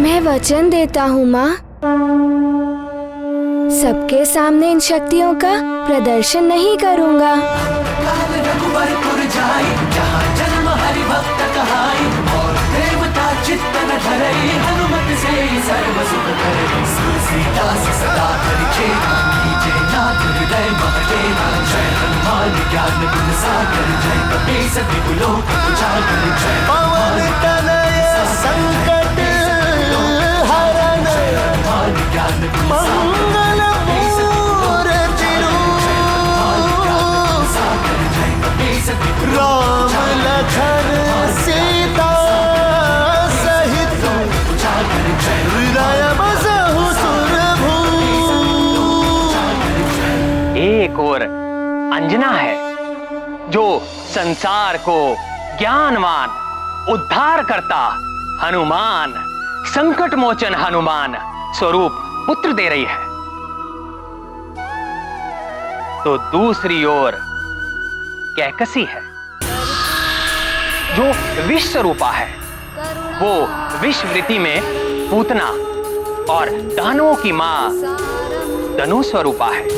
मैं वचन देता हूँ माँ, सबके सामने इन शक्तियों का प्रदर्शन नहीं करूँगा। संकट हरण मंगल मूर्ति राम लखन सीता सहित हृदय बसहु सुरभू। एक और अंजना है जो संसार को ज्ञानवान उद्धार करता हनुमान, संकट मोचन हनुमान स्वरूप पुत्र दे रही है। तो दूसरी ओर कैकसी है जो विष स्वरूपा है। वो विषवृत्ति में पूतना और दानवों की मां धनु स्वरूपा है।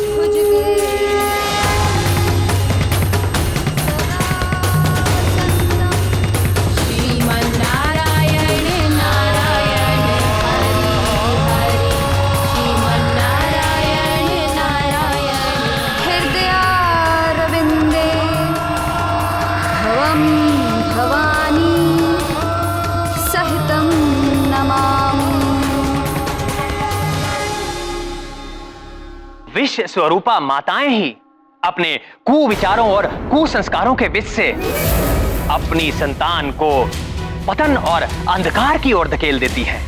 विष स्वरूपा माताएं ही अपने कुविचारों और कुसंस्कारों के विष से अपनी संतान को पतन और अंधकार की ओर धकेल देती है।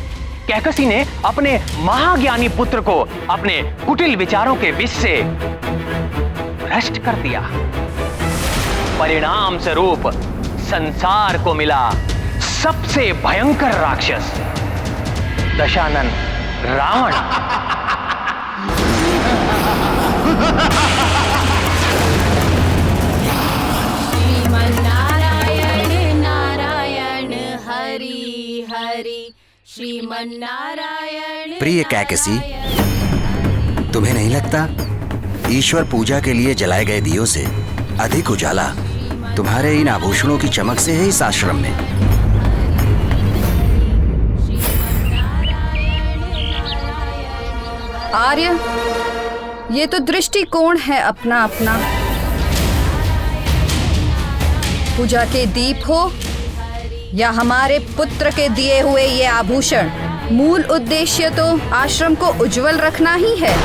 कैकसी ने अपने महाज्ञानी पुत्र को अपने कुटिल विचारों के विष से भ्रष्ट कर दिया। परिणाम स्वरूप संसार को मिला सबसे भयंकर राक्षस दशानन रावण। श्रीमन्नारायण नारायण हरि हरि श्रीमन्नारायण। प्रिय कैकसी, तुम्हें नहीं लगता ईश्वर पूजा के लिए जलाए गए दियों से अधिक उजाला तुम्हारे इन आभूषणों की चमक से है इस आश्रम में? आर्य, ये तो दृष्टिकोण है अपना अपना। पूजा के दीप हो या हमारे पुत्र के दिए हुए ये आभूषण, मूल उद्देश्य तो आश्रम को उज्जवल रखना ही है।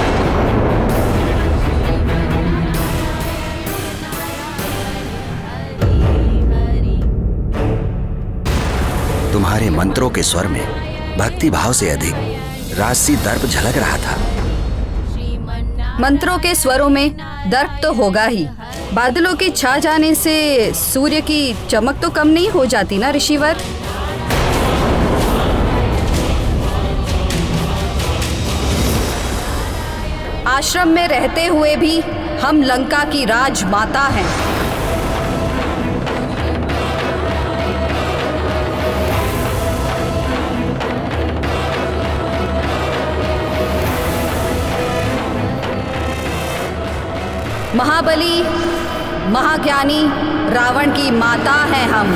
तुम्हारे मंत्रों के स्वर में भक्ति भाव से अधिक राजसी दर्प झलक रहा था। मंत्रों के स्वरों में दर्प तो होगा ही। बादलों के छा जाने से सूर्य की चमक तो कम नहीं हो जाती ना ऋषिवर। आश्रम में रहते हुए भी हम लंका की राजमाता हैं। महाबली, महाज्ञानी रावण की माता हैं हम।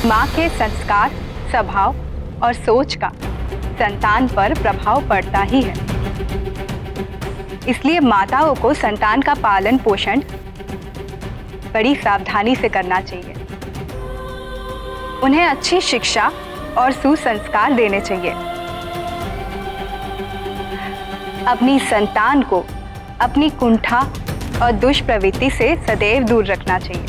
माँ के संस्कार, स्वभाव और सोच का संतान पर प्रभाव पड़ता ही है। इसलिए माताओं को संतान का पालन पोषण बड़ी सावधानी से करना चाहिए। उन्हें अच्छी शिक्षा और सुसंस्कार देने चाहिए। अपनी संतान को अपनी कुंठा और दुष्प्रवृत्ति से सदैव दूर रखना चाहिए,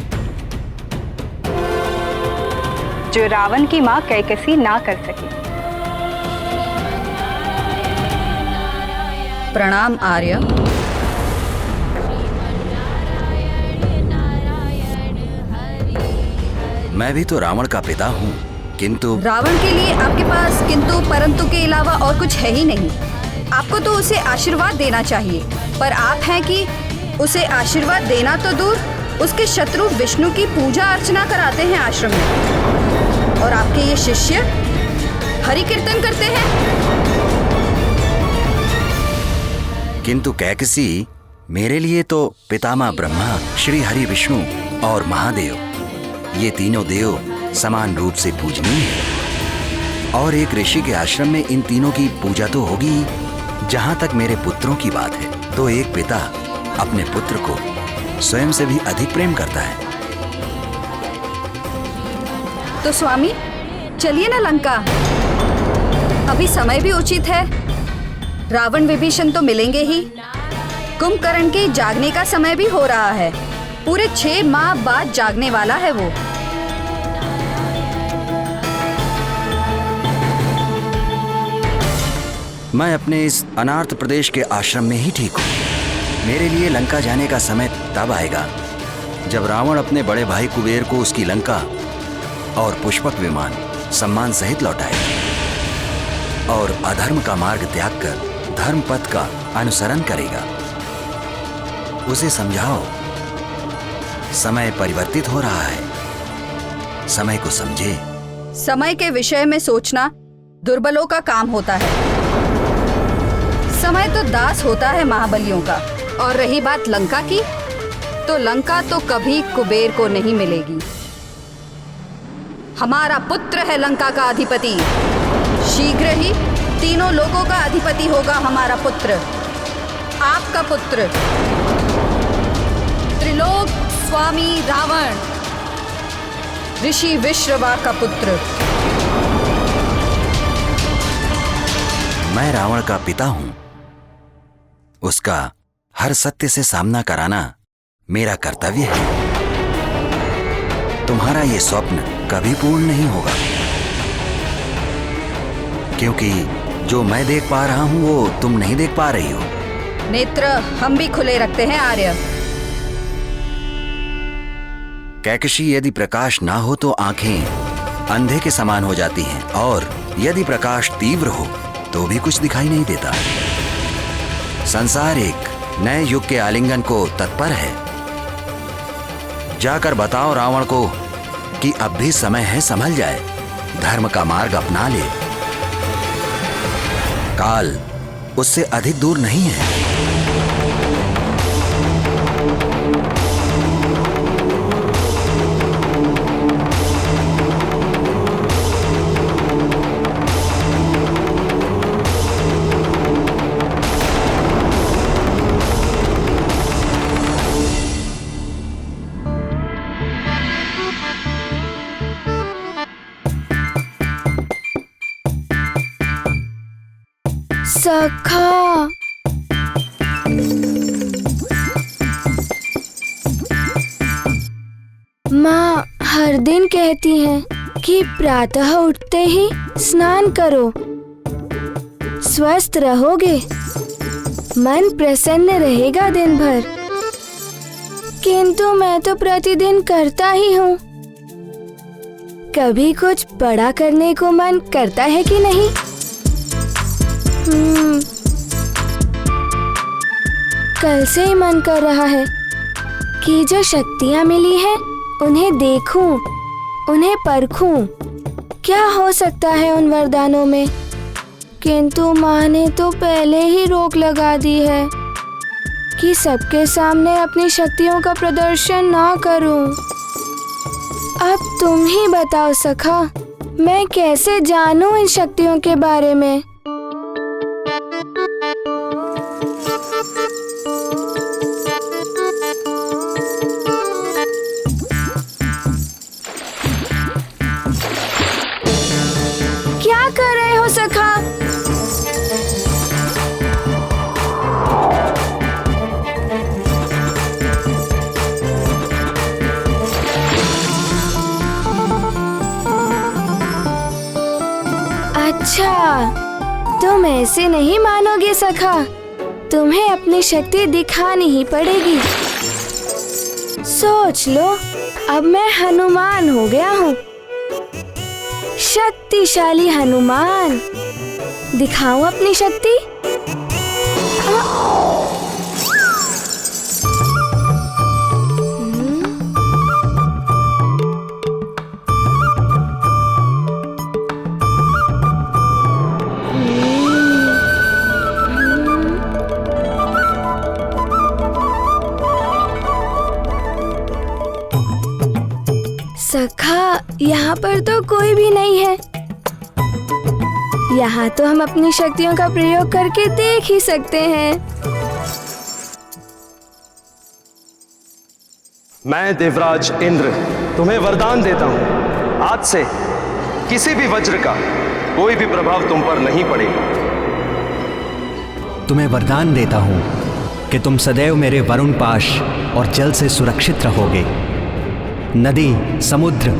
जो रावण की मां कैकसी ना कर सकी। प्रणाम आर्य। मैं भी तो रावण का पिता हूँ, किंतु रावण के लिए आपके पास किंतु परंतु के अलावा और कुछ है ही नहीं। आपको तो उसे आशीर्वाद देना चाहिए, पर आप हैं कि उसे आशीर्वाद देना तो दूर, उसके शत्रु विष्णु की पूजा अर्चना कराते हैं आश्रम में, और आपके ये शिष्य हरि कीर्तन करते हैं। किंतु कैकसी, मेरे लिए तो पितामह ब्रह्मा, श्री हरि विष्णु और महादेव, ये तीनों देव समान रूप से पूजनीय हैं। और एक ऋषि के आश्रम में इन तीनों की पूजा तो होगी। जहां तक मेरे पुत्रों की बात है, तो एक पिता अपने पुत्र को स्वयं से भी अधिक प्रेम करता है। तो स्वामी, चलिए ना लंका। अभी समय भी उचित है। रावण विभीषण तो मिलेंगे ही। कुंभकर्ण के जागने का समय भी हो रहा है। पूरे 6 माह बाद जागने वाला है वो। मैं अपने इस अनार्थ प्रदेश के आश्रम में ही ठीक हूँ। मेरे लिए लंका जाने का समय तब आएगा जब रावण अपने बड़े भाई कुबेर को उसकी लंका और पुष्पक विमान सम्मान सहित लौटाएगा और अधर्म का मार्ग त्याग कर धर्म पथ का अनुसरण करेगा। उसे समझाओ, समय परिवर्तित हो रहा है, समय को समझे। समय के विषय में सोचना दुर्बलों का काम होता है। समय तो दास होता है महाबलियों का। और रही बात लंका की, तो लंका तो कभी कुबेर को नहीं मिलेगी। हमारा पुत्र है लंका का अधिपति। शीघ्र ही तीनों लोगों का अधिपति होगा हमारा पुत्र, आपका पुत्र, त्रिलोक स्वामी रावण, ऋषि विश्रवा का पुत्र। मैं रावण का पिता हूं। उसका हर सत्य से सामना कराना मेरा कर्तव्य है। तुम्हारा ये स्वप्न कभी पूर्ण नहीं होगा, क्योंकि जो मैं देख पा रहा हूं वो तुम नहीं देख पा रही हो। नेत्र हम भी खुले रखते हैं आर्य। कैकशी, यदि प्रकाश ना हो तो आंखें अंधे के समान हो जाती हैं, और यदि प्रकाश तीव्र हो तो भी कुछ दिखाई नहीं देता। संसार एक नए युग के आलिंगन को तत्पर है। जाकर बताओ रावण को कि अब भी समय है, संभल जाए, धर्म का मार्ग अपना ले। काल उससे अधिक दूर नहीं है। सखा, माँ हर दिन कहती हैं कि प्रातः उठते ही स्नान करो, स्वस्थ रहोगे, मन प्रसन्न रहेगा दिन भर। किंतु मैं तो प्रतिदिन करता ही हूँ। कभी कुछ बड़ा करने को मन करता है कि नहीं? कल से ही मन कर रहा है कि जो शक्तियाँ मिली हैं उन्हें देखूं, उन्हें परखूं, क्या हो सकता है उन वरदानों में। किंतु माँ ने तो पहले ही रोक लगा दी है कि सबके सामने अपनी शक्तियों का प्रदर्शन ना करूं। अब तुम ही बताओ सखा, मैं कैसे जानूं इन शक्तियों के बारे में? क्या कर रहे हो सखा? अच्छा, तुम ऐसे नहीं मानोगे सखा, तुम्हें अपनी शक्ति दिखानी ही पड़ेगी। सोच लो, अब मैं हनुमान हो गया हूँ, शक्तिशाली हनुमान। दिखाऊं अपनी शक्ति? सखा, यहाँ पर तो कोई भी नहीं है। यहाँ तो हम अपनी शक्तियों का प्रयोग करके देख ही सकते हैं। मैं देवराज इंद्र तुम्हें वरदान देता हूं, आज से किसी भी वज्र का कोई भी प्रभाव तुम पर नहीं पड़ेगा। तुम्हें वरदान देता हूं कि तुम सदैव मेरे वरुण पाश और जल से सुरक्षित रहोगे। नदी, समुद्र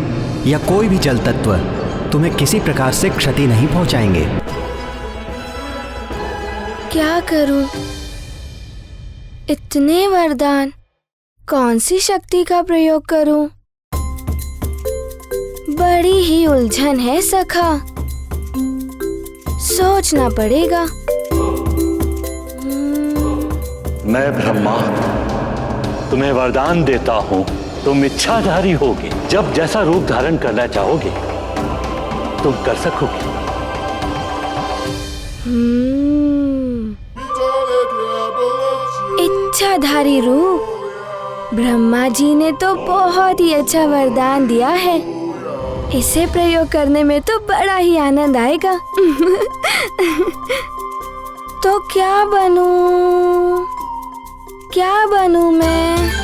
या कोई भी जल तत्व तुम्हें किसी प्रकार से क्षति नहीं पहुंचाएंगे। क्या करूं? इतने वरदान, कौन सी शक्ति का प्रयोग करूं? बड़ी ही उलझन है सखा, सोचना पड़ेगा। मैं ब्रह्मा तुम्हें वरदान देता हूं, तुम इच्छाधारी होगे। जब जैसा रूप धारण करना चाहोगे तुम कर सकोगे। इच्छाधारी रूप? ब्रह्मा जी ने तो बहुत ही अच्छा वरदान दिया है, इसे प्रयोग करने में तो बड़ा ही आनंद आएगा। तो क्या बनूं? क्या बनूं मैं?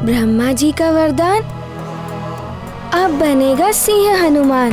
ब्रह्मा जी का वरदान, अब बनेगा सिंह हनुमान।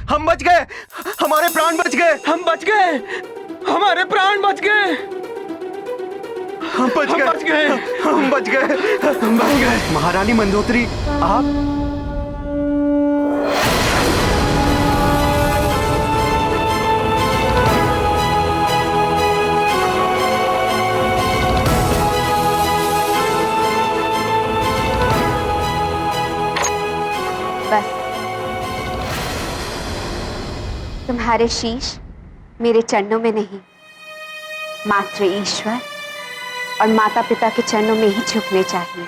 हम बच गए, हमारे प्राण बच गए, हम बच गए, हमारे प्राण बच गए, हम बच गए, हम बच गए, हम बच गए। महारानी मंदोदरी, आप? बस तुम्हारे शीश मेरे चरणों में नहीं, मात्र ईश्वर और माता पिता के चरणों में ही झुकने चाहिए।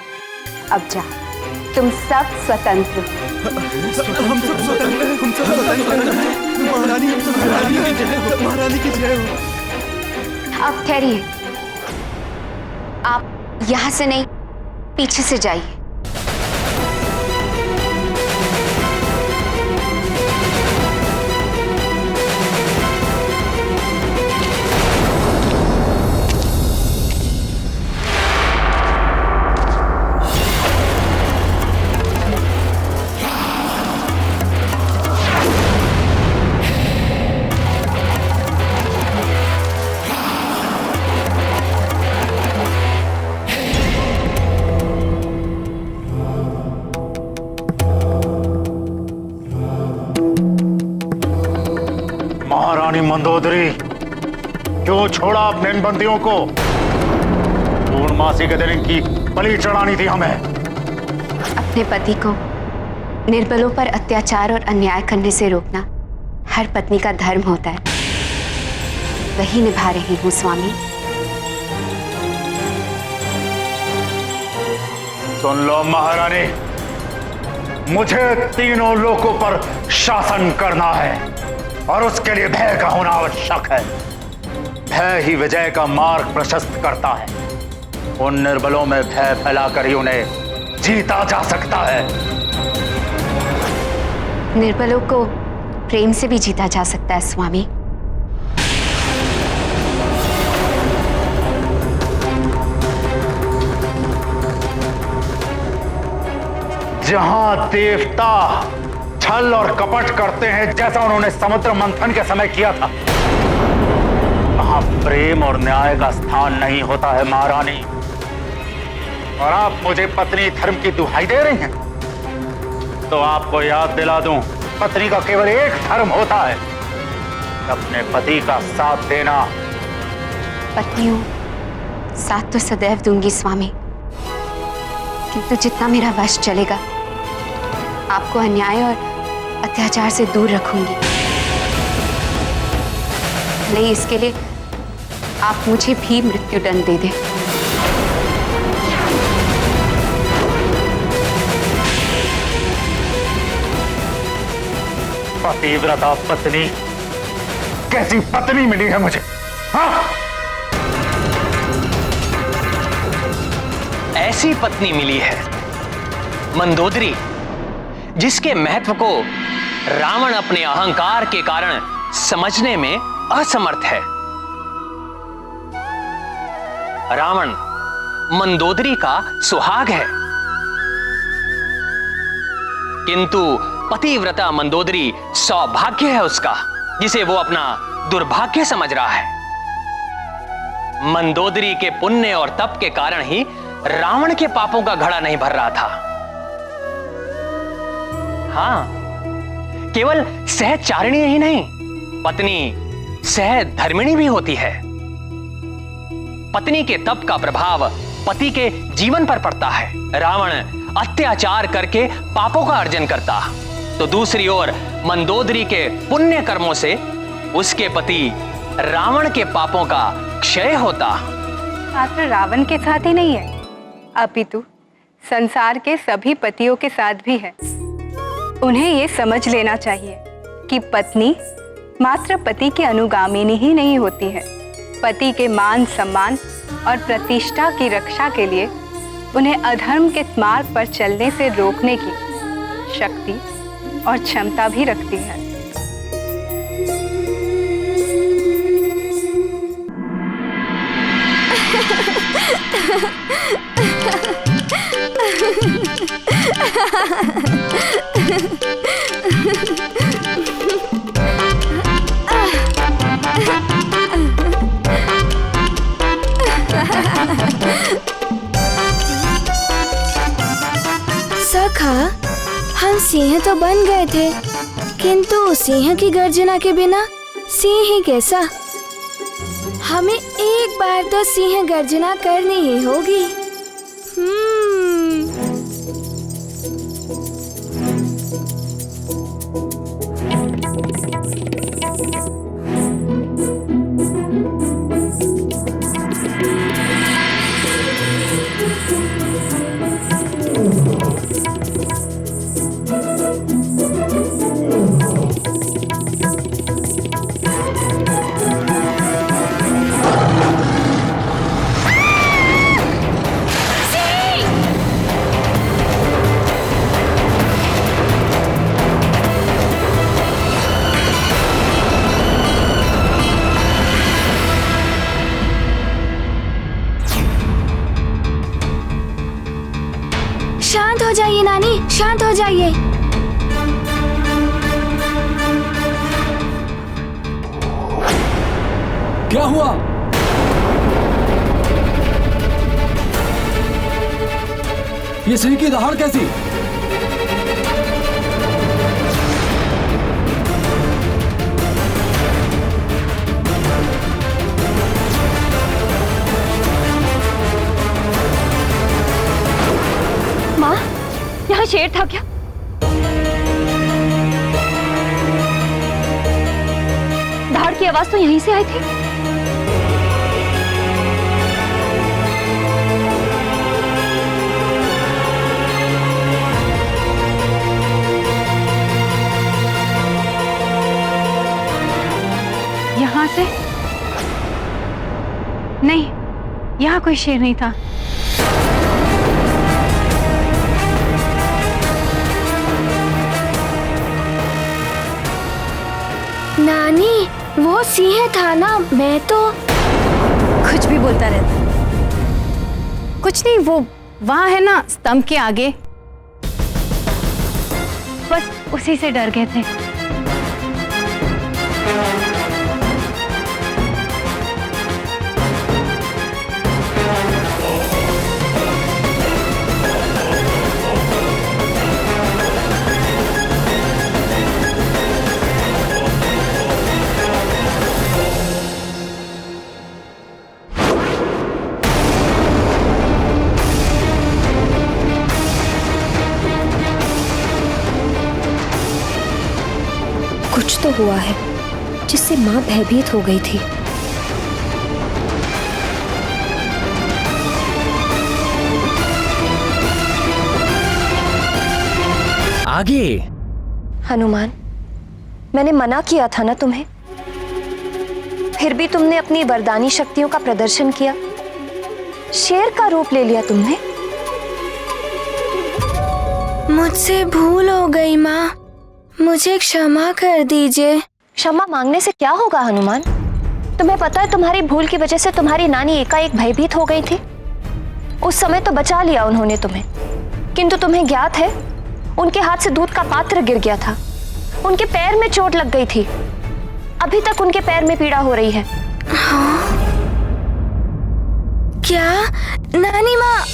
अब जा, तुम सब स्वतंत्र हो। हम सब स्वतंत्र हैं, हम सब स्वतंत्र हैं। महारानी, महारानी की जय हो। अब ठहरिए, आप यहाँ से नहीं, पीछे से जाइए। महारानी मंदोदरी, क्यों छोड़ा अपने इन बंदियों को? पूर्णमासी के दिन इनकी बलि चढ़ानी थी हमें। अपने पति को निर्बलों पर अत्याचार और अन्याय करने से रोकना हर पत्नी का धर्म होता है। वही निभा रही हूँ स्वामी। सुन लो महारानी, मुझे तीनों लोकों पर शासन करना है और उसके लिए भय का होना आवश्यक है। भय ही विजय का मार्ग प्रशस्त करता है। उन निर्बलों में भय फैलाकर ही उन्हें जीता जा सकता है। निर्बलों को प्रेम से भी जीता जा सकता है स्वामी। जहां देवता छल और कपट करते हैं, जैसा उन्होंने समुद्र मंथन के समय किया था, वहां प्रेम और न्याय का स्थान नहीं होता है महारानी। और आप मुझे पत्नी धर्म की दुहाई दे रही हैं, तो आपको याद दिला दूं, पत्नी का केवल एक धर्म होता है, अपने पति का साथ देना। पत्नियों, साथ तो सदैव दूंगी स्वामी, किंतु जितना मेरा वश चलेगा आपको अन्याय और अत्याचार से दूर रखूंगी। भले ही इसके लिए आप मुझे भी मृत्युदंड दे दें। पतिव्रता पत्नी, कैसी पत्नी मिली है मुझे? हाँ? ऐसी पत्नी मिली है मंदोदरी, जिसके महत्व को रावण अपने अहंकार के कारण समझने में असमर्थ है। रावण मंदोदरी का सुहाग है, किंतु पतिव्रता मंदोदरी सौभाग्य है उसका, जिसे वो अपना दुर्भाग्य समझ रहा है। मंदोदरी के पुण्य और तप के कारण ही रावण के पापों का घड़ा नहीं भर रहा था। हां, केवल सहचारिणी ही नहीं, पत्नी सहधर्मिणी भी होती है। पत्नी के तप का प्रभाव पति के जीवन पर पड़ता है। रावण अत्याचार करके पापों का अर्जन करता, तो दूसरी ओर मंदोदरी के पुण्य कर्मों से उसके पति रावण के पापों का क्षय होता। मात्र रावण के साथ ही नहीं है, अपितु संसार के सभी पतियों के साथ भी है। उन्हें ये समझ लेना चाहिए कि पत्नी मात्र पति की अनुगामिनी ही नहीं होती है। पति के मान सम्मान और प्रतिष्ठा की रक्षा के लिए उन्हें अधर्म के मार्ग पर चलने से रोकने की शक्ति और क्षमता भी रखती है। सखा, हम सिंह तो बन गए थे, किंतु सिंह की गर्जना के बिना सिंह ही कैसा? हमें एक बार तो सिंह गर्जना करनी ही होगी। शांत हो जाइए नानी, शांत हो जाइए। क्या हुआ? ये सिंह की दहाड़ कैसी? शेर था क्या? धाड़ की आवाज तो यहीं से आई थी। यहाँ से? नहीं, यहाँ कोई शेर नहीं था। नानी, वो सिंह था ना, मैं तो कुछ भी बोलता रहता। कुछ नहीं, वो वहां है ना स्तंभ के आगे, बस उसी से डर गए थे। कुछ तो हुआ है जिससे माँ भयभीत हो गई थी। आगे। हनुमान, मैंने मना किया था ना तुम्हें, फिर भी तुमने अपनी वरदानी शक्तियों का प्रदर्शन किया, शेर का रूप ले लिया तुमने। मुझसे भूल हो गई माँ, मुझे क्षमा कर दीजिए। क्षमा मांगने से क्या होगा हनुमान? तुम्हें पता है तुम्हारी भूल की वजह से तुम्हारी नानी एकाएक भयभीत हो गई थी। उस समय तो बचा लिया उन्होंने तुम्हें, किंतु तुम्हें ज्ञात है उनके हाथ से दूध का पात्र गिर गया था, उनके पैर में चोट लग गई थी, अभी तक उनके पैर में पीड़ा हो रही है। हाँ? क्या नानी माँ?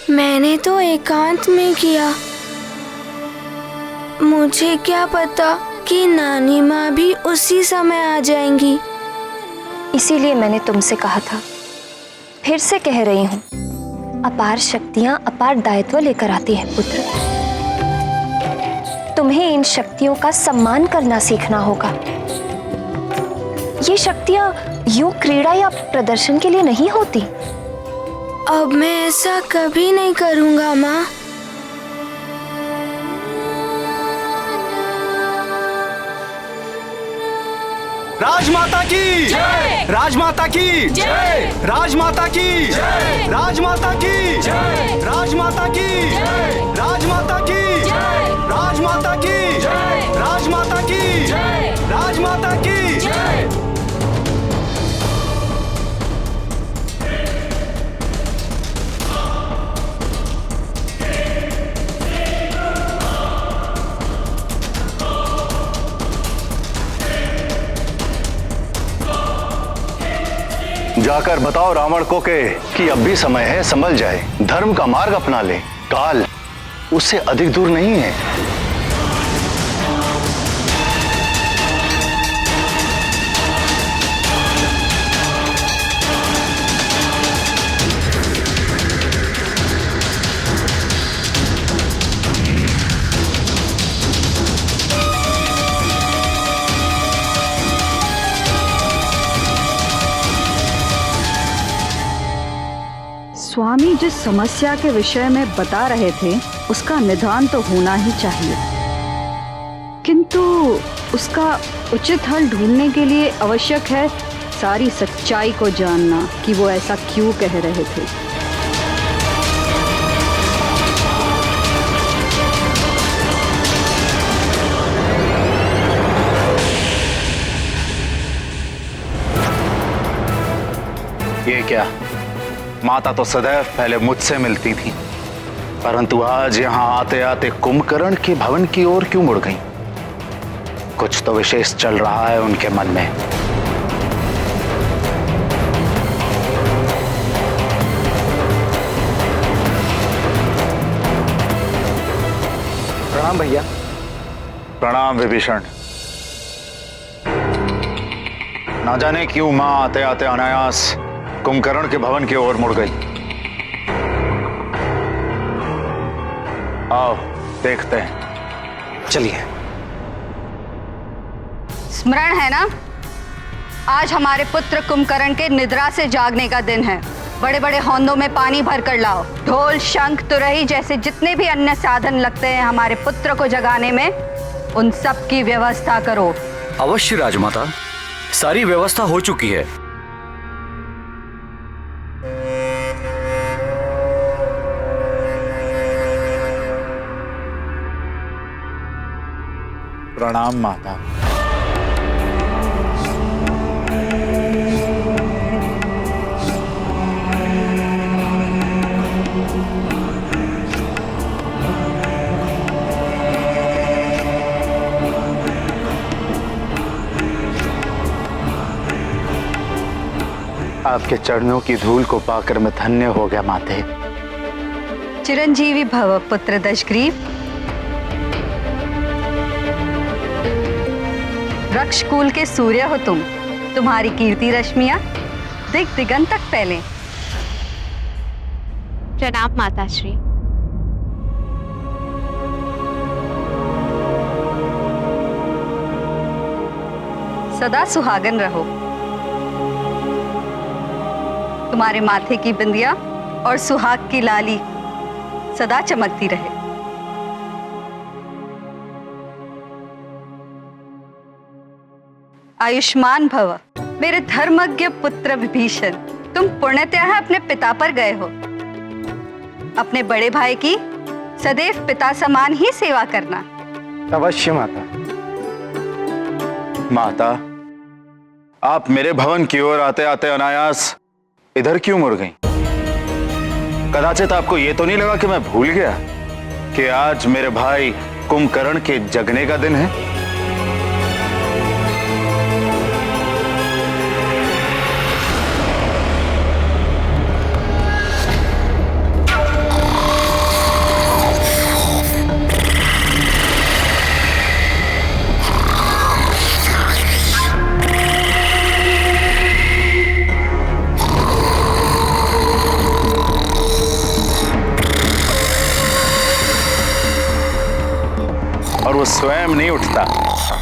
मैंने तो एकांत में किया, मुझे क्या पता कि नानी माँ भी उसी समय आ जाएंगी। इसीलिए मैंने तुमसे कहा था, फिर से कह रही हूँ, अपार शक्तियाँ अपार दायित्व लेकर आती हैं पुत्र। तुम्हें इन शक्तियों का सम्मान करना सीखना होगा। ये शक्तियाँ यूं क्रीड़ा या प्रदर्शन के लिए नहीं होती। अब मैं ऐसा कभी नहीं करूँगा माँ। राजमाता की जय, राजमाता की जय, राजमाता की जय, राजमाता की जय, राजमाता की जय, राजमाता की जय, राजमाता की जय, राजमाता की जय, राजमाता की जय। जाकर बताओ रावण को कि अब भी समय है, संभल जाए, धर्म का मार्ग अपना ले, काल उससे अधिक दूर नहीं है। स्वामी जिस समस्या के विषय में बता रहे थे उसका निदान तो होना ही चाहिए, किंतु उसका उचित हल ढूंढने के लिए आवश्यक है सारी सच्चाई को जानना कि वो ऐसा क्यों कह रहे थे। ये क्या, माता तो सदैव पहले मुझसे मिलती थी, परंतु आज यहाँ आते आते कुंभकर्ण के भवन की ओर क्यों मुड़ गई? कुछ तो विशेष चल रहा है उनके मन में। प्रणाम भैया। प्रणाम विभीषण। ना जाने क्यों माँ आते आते अनायास कुंभकर्ण के भवन की ओर मुड़ गई। आओ देखते हैं। चलिए। स्मरण है ना, आज हमारे पुत्र कुंभकर्ण के निद्रा से जागने का दिन है। बड़े बड़े हौंदों में पानी भर कर लाओ। ढोल, शंख, तुरही जैसे जितने भी अन्य साधन लगते हैं हमारे पुत्र को जगाने में, उन सब की व्यवस्था करो। अवश्य राजमाता, सारी व्यवस्था हो चुकी है। प्रणाम माता। आपके चरणों की धूल को पाकर मैं धन्य हो गया माते। चिरंजीवी भव पुत्र दशग्रीव। वृक्ष कुल के सूर्य हो तुम, तुम्हारी कीर्ति रश्मियां दिग दिगंत तक फैलें। प्रणाम माताश्री। सदा सुहागन रहो। तुम्हारे माथे की बिंदिया और सुहाग की लाली सदा चमकती रहे। आयुष्मान भव मेरे धर्मज्ञ पुत्र विभीषण। तुम पुण्यतः अपने पिता पर गए हो। अपने बड़े भाई की सदैव पिता समान ही सेवा करना। अवश्य माता। माता, आप मेरे भवन की ओर आते आते अनायास इधर क्यों मुड़ गईं? कदाचित आपको यह तो नहीं लगा कि मैं भूल गया कि आज मेरे भाई कुंभकर्ण के जगने का दिन है? और वो स्वयं नहीं उठता,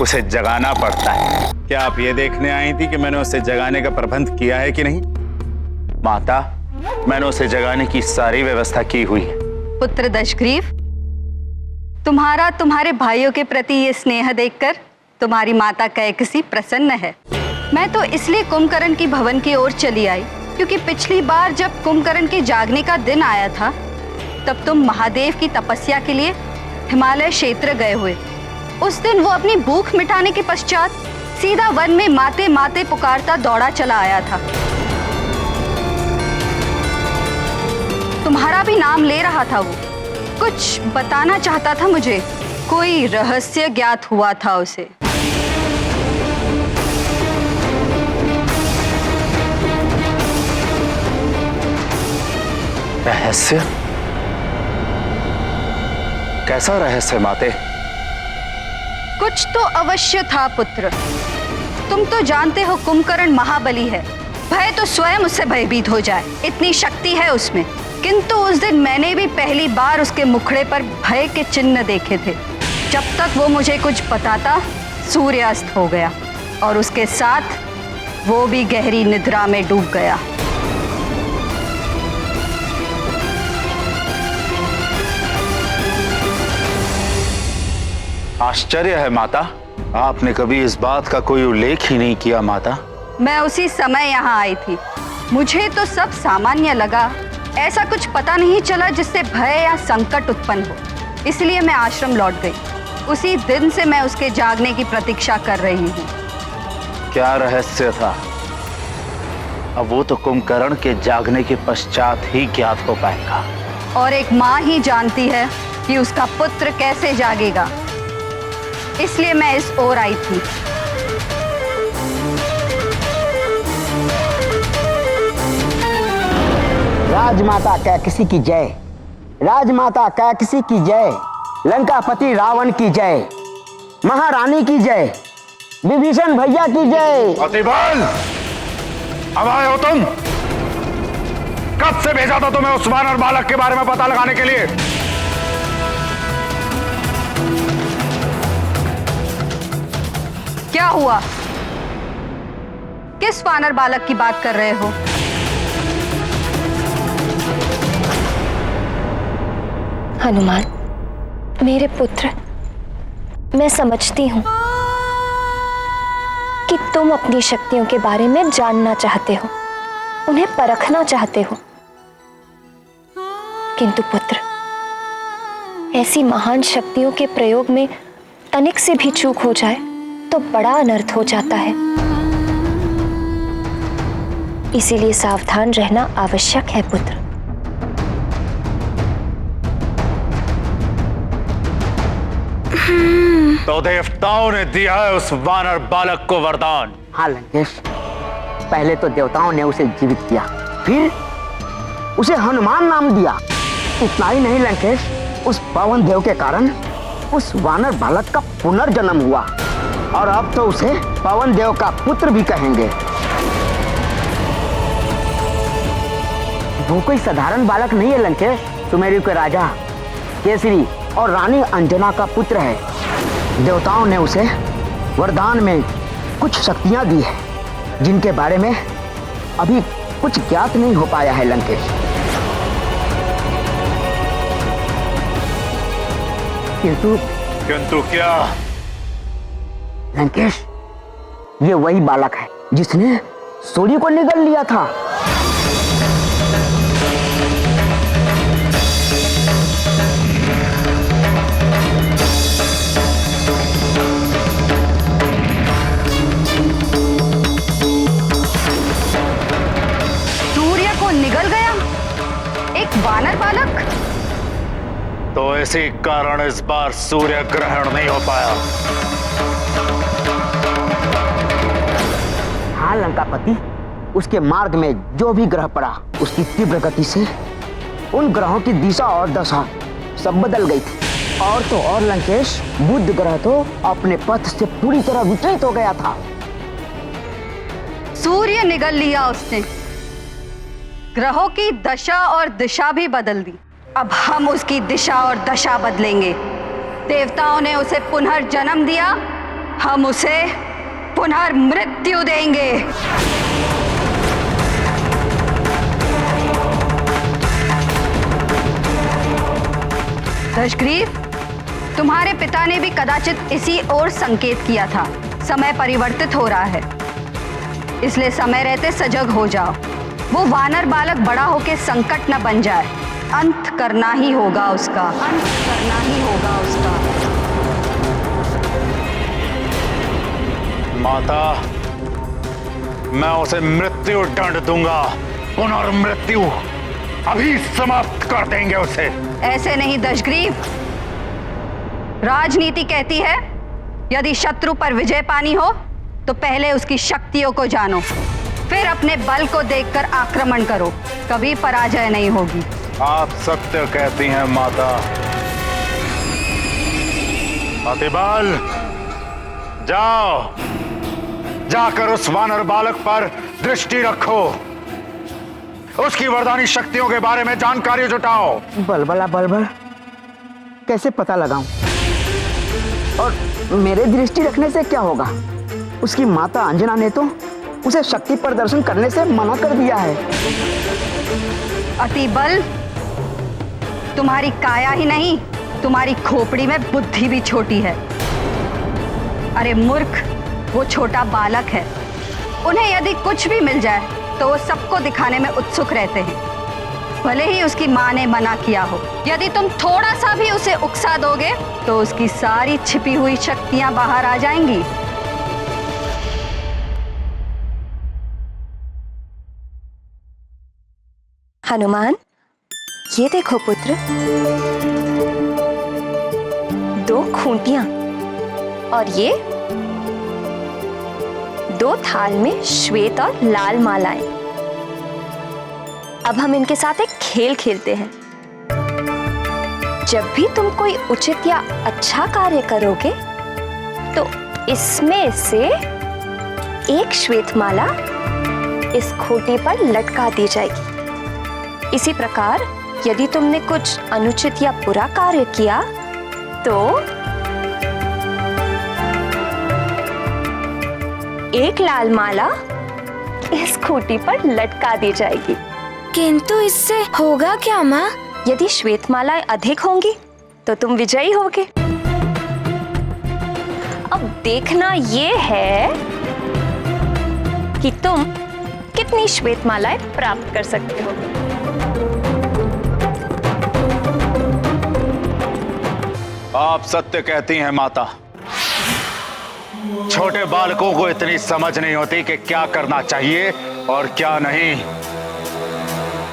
उसे जगाना पड़ता है। क्या आप ये देखने आई थी कि मैंने उसे जगाने का प्रबंध किया है कि नहीं? माता, मैंने उसे जगाने की सारी व्यवस्था की हुई है। पुत्र दशग्रीव, तुम्हारा तुम्हारे भाइयों के प्रति ये स्नेह देखकर तुम्हारी माता कैकसी प्रसन्न है। मैं तो इसलिए कुंभकर्ण की भवन की ओर चली आई क्योंकि पिछली बार जब कुंभकर्ण के जागने का दिन आया था तब तुम महादेव की तपस्या के लिए हिमालय क्षेत्र गए हुए। उस दिन वो अपनी भूख मिटाने के पश्चात सीधा वन में माते माते पुकारता दौड़ा चला आया था। तुम्हारा भी नाम ले रहा था। वो कुछ बताना चाहता था मुझे, कोई रहस्य ज्ञात हुआ था उसे। रहस्य? कैसा रहस्य माते? कुछ तो अवश्य था पुत्र। तुम तो जानते हो कुंभकर्ण महाबली है, भय तो स्वयं उससे भयभीत हो जाए, इतनी शक्ति है उसमें। किंतु उस दिन मैंने भी पहली बार उसके मुखड़े पर भय के चिन्ह देखे थे। जब तक वो मुझे कुछ बताता सूर्यास्त हो गया और उसके साथ वो भी गहरी निद्रा में डूब गया। आश्चर्य है माता, आपने कभी इस बात का कोई उल्लेख ही नहीं किया। माता, मैं उसी समय यहाँ आई थी। मुझे तो सब सामान्य लगा, ऐसा कुछ पता नहीं चला जिससे भय या संकट उत्पन्न हो, इसलिए मैं आश्रम लौट गई। उसी दिन से मैं उसके जागने की प्रतीक्षा कर रही हूँ। क्या रहस्य था? अब वो तो कुंभकर्ण के जागने के पश्चात ही ज्ञात हो पाएगा। और एक माँ ही जानती है कि उसका पुत्र कैसे जागेगा, इसलिए मैं इस ओर आई थी। राजमाता कैकसी की जय, राजमाता कैकसी की जय, लंकापति रावण की जय, महारानी की जय, विभीषण भैया की जय। अतिबल, अब आए हो तुम? कब से भेजा था तुम्हें उस वानर बालक के बारे में पता लगाने के लिए? क्या हुआ? किस वानर बालक की बात कर रहे हो? हनुमान, मेरे पुत्र, मैं समझती हूं कि तुम अपनी शक्तियों के बारे में जानना चाहते हो, उन्हें परखना चाहते हो। किंतु पुत्र, ऐसी महान शक्तियों के प्रयोग में तनिक से भी चूक हो जाए तो बड़ा अनर्थ हो जाता है। इसीलिए सावधान रहना आवश्यक है पुत्र। तो देवताओं ने दिया है उस वानर बालक को वरदान। हाँ लंकेश, पहले तो देवताओं ने उसे जीवित किया, फिर उसे हनुमान नाम दिया। इतना ही नहीं लंकेश, उस पवन देव के कारण उस वानर बालक का पुनर्जन्म हुआ और अब तो उसे पवन देव का पुत्र भी कहेंगे। वो कोई साधारण बालक नहीं है लंकेश, सुमेरु के राजा केसरी और रानी अंजना का पुत्र है। देवताओं ने उसे वरदान में कुछ शक्तियां दी है जिनके बारे में अभी कुछ ज्ञात नहीं हो पाया है लंकेश। किंतु क्या? लंकेश, ये वही बालक है जिसने सूर्य को निगल लिया था। सूर्य को निगल गया एक वानर बालक? तो इसी कारण इस बार सूर्य ग्रहण नहीं हो पाया। हाँ लंकापति, उसके मार्ग में जो भी ग्रह पड़ा उसकी तीव्र गति से उन ग्रहों की दिशा और दशा सब बदल गई थी। और तो और लंकेश, बुध ग्रह तो अपने पथ से पूरी तरह विचलित हो गया था। सूर्य निगल लिया उसने, ग्रहों की दशा और दिशा भी बदल दी। अब हम उसकी दिशा और दशा बदलेंगे। देवताओं ने उसे पुनर्जन्म दिया, हम उसे पुनर्मृत्यु देंगे। दशग्रीव, तुम्हारे पिता ने भी कदाचित इसी ओर संकेत किया था। समय परिवर्तित हो रहा है, इसलिए समय रहते सजग हो जाओ। वो वानर बालक बड़ा होकर संकट न बन जाए। अंत करना ही होगा उसका, अंत करना ही होगा उसका। माता, मैं उसे मृत्यु दंड दूंगा। पुनर्मृत्यु अभी समाप्त कर देंगे उसे। ऐसे नहीं दशग्रीव, राजनीति कहती है यदि शत्रु पर विजय पानी हो तो पहले उसकी शक्तियों को जानो, फिर अपने बल को देखकर आक्रमण करो, कभी पराजय नहीं होगी। आप सत्य कहती हैं माता। अतिबल, जाओ, जाकर उस वानर बालक पर दृष्टि रखो, उसकी वरदानी शक्तियों के बारे में जानकारी जुटाओ। बलबला बलबल, कैसे पता लगाऊं? और मेरे दृष्टि रखने से क्या होगा? उसकी माता अंजना ने तो उसे शक्ति प्रदर्शन करने से मना कर दिया है। अतिबल, तुम्हारी काया ही नहीं, तुम्हारी खोपड़ी में बुद्धि भी छोटी है। अरे मूर्ख, वो छोटा बालक है। उन्हें यदि कुछ भी मिल जाए तो वो सबको दिखाने में उत्सुक रहते हैं, भले ही उसकी माँ ने मना किया हो। यदि तुम थोड़ा सा भी उसे उकसा दोगे तो उसकी सारी छिपी हुई शक्तियां बाहर आ जाएंगी। हनुमान, ये देखो पुत्र, 2 खूंटियां और ये 2 थाल में श्वेत और लाल मालाएं। अब हम इनके साथ एक खेल खेलते हैं। जब भी तुम कोई उचित या अच्छा कार्य करोगे तो इसमें से एक श्वेत माला इस खूंटी पर लटका दी जाएगी। इसी प्रकार यदि तुमने कुछ अनुचित या बुरा कार्य किया तो एक लाल माला इस खूंटी पर लटका दी जाएगी। किंतु इससे होगा क्या माँ? यदि श्वेत मालाएं अधिक होंगी तो तुम विजयी होगे। अब देखना ये है कि तुम कितनी श्वेत मालाएं प्राप्त कर सकते हो। आप सत्य कहती हैं माता। छोटे बालकों को इतनी समझ नहीं होती कि क्या करना चाहिए और क्या नहीं।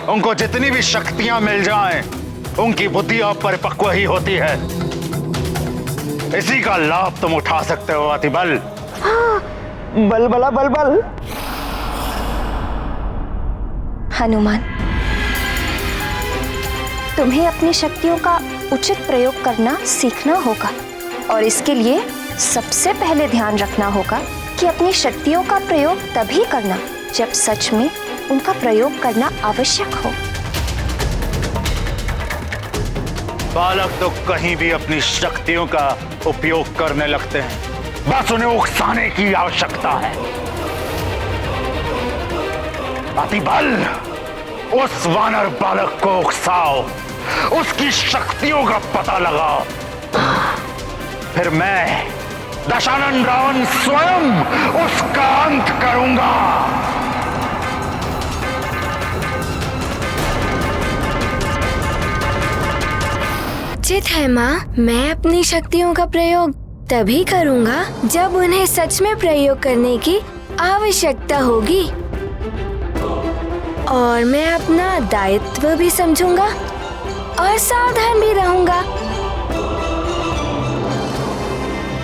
उनको जितनी भी शक्तियां मिल जाएं, उनकी बुद्धि अपरिपक्व ही होती है। इसी का लाभ तुम उठा सकते हो अतिबल। बलबला बलबल। हनुमान, तुम्हें अपनी शक्तियों का उचित प्रयोग करना सीखना होगा और इसके लिए सबसे पहले ध्यान रखना होगा कि अपनी शक्तियों का प्रयोग तभी करना जब सच में उनका प्रयोग करना आवश्यक हो। बालक तो कहीं भी अपनी शक्तियों का उपयोग करने लगते हैं, बस उन्हें उकसाने की आवश्यकता है। अतिबल, उस वानर बालक को उकसाओ, उसकी शक्तियों का पता लगाओ, फिर मैं दशानन रावण स्वयं उसका अंत करूंगा। उचित है माँ, मैं अपनी शक्तियों का प्रयोग तभी करूँगा जब उन्हें सच में प्रयोग करने की आवश्यकता होगी और मैं अपना दायित्व भी समझूंगा और सावधान भी रहूंगा।